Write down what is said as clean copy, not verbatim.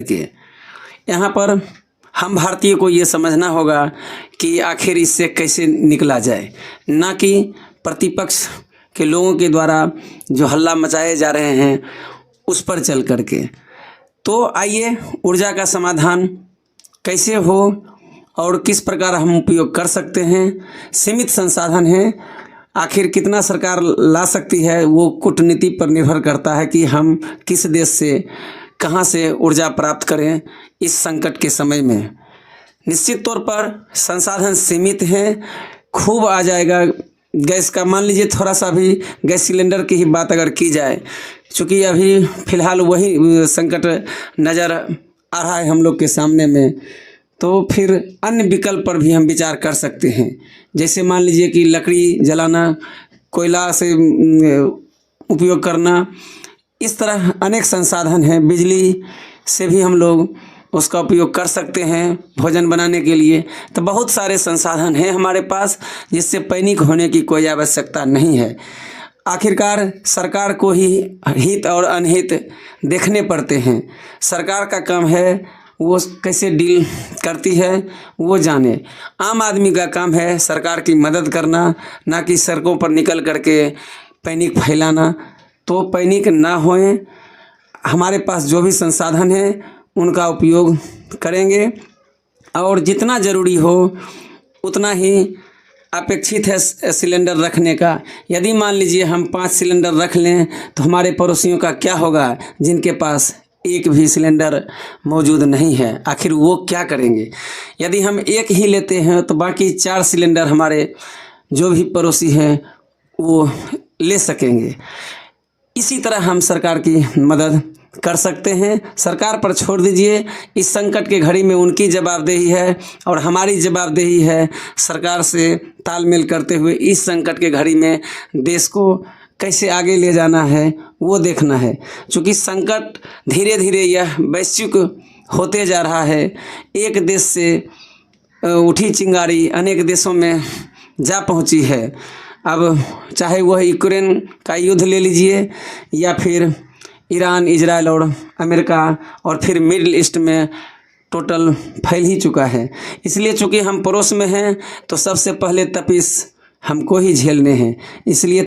के यहाँ पर हम भारतीय को ये समझना होगा कि आखिर इससे कैसे निकला जाए, ना कि प्रतिपक्ष के लोगों के द्वारा जो हल्ला मचाए जा रहे हैं उस पर चल करके। तो आइए ऊर्जा का समाधान कैसे हो और किस प्रकार हम उपयोग कर सकते हैं। सीमित संसाधन हैं, आखिर कितना सरकार ला सकती है वो कूटनीति पर निर्भर करता है कि हम किस देश से कहाँ से ऊर्जा प्राप्त करें इस संकट के समय में। निश्चित तौर पर संसाधन सीमित हैं, खूब आ जाएगा गैस का। मान लीजिए थोड़ा सा भी गैस सिलेंडर की ही बात अगर की जाए, चूँकि अभी फ़िलहाल वही संकट नज़र आ रहा है हम लोग के सामने में, तो फिर अन्य विकल्प पर भी हम विचार कर सकते हैं। जैसे मान लीजिए कि लकड़ी जलाना, कोयला से उपयोग करना, इस तरह अनेक संसाधन हैं। बिजली से भी हम लोग उसका उपयोग कर सकते हैं भोजन बनाने के लिए। तो बहुत सारे संसाधन हैं हमारे पास जिससे पैनिक होने की कोई आवश्यकता नहीं है। आखिरकार सरकार को ही हित और अनहित देखने पड़ते हैं। सरकार का काम है वो कैसे डील करती है वो जाने। आम आदमी का काम है सरकार की मदद करना, ना कि सड़कों पर निकल करके पैनिक फैलाना। तो पैनिक ना होए, हमारे पास जो भी संसाधन हैं उनका उपयोग करेंगे और जितना ज़रूरी हो उतना ही अपेक्षित है सिलेंडर रखने का। यदि मान लीजिए हम 5 सिलेंडर रख लें तो हमारे पड़ोसियों का क्या होगा जिनके पास एक भी सिलेंडर मौजूद नहीं है, आखिर वो क्या करेंगे। यदि हम एक ही लेते हैं तो बाकी 4 सिलेंडर हमारे जो भी पड़ोसी हैं वो ले सकेंगे। इसी तरह हम सरकार की मदद कर सकते हैं। सरकार पर छोड़ दीजिए, इस संकट के घड़ी में उनकी जवाबदेही है और हमारी जवाबदेही है सरकार से तालमेल करते हुए इस संकट के घड़ी में देश को कैसे आगे ले जाना है वो देखना है। क्योंकि संकट धीरे धीरे यह वैश्विक होते जा रहा है। एक देश से उठी चिंगारी अनेक देशों में जा पहुंची है। अब चाहे वह यूक्रेन का युद्ध ले लीजिए या फिर ईरान, इजराइल और अमेरिका और फिर मिडिल ईस्ट में टोटल फैल ही चुका है। इसलिए चूँकि हम पड़ोस में हैं तो सबसे पहले तपिश हमको ही झेलने हैं। इसलिए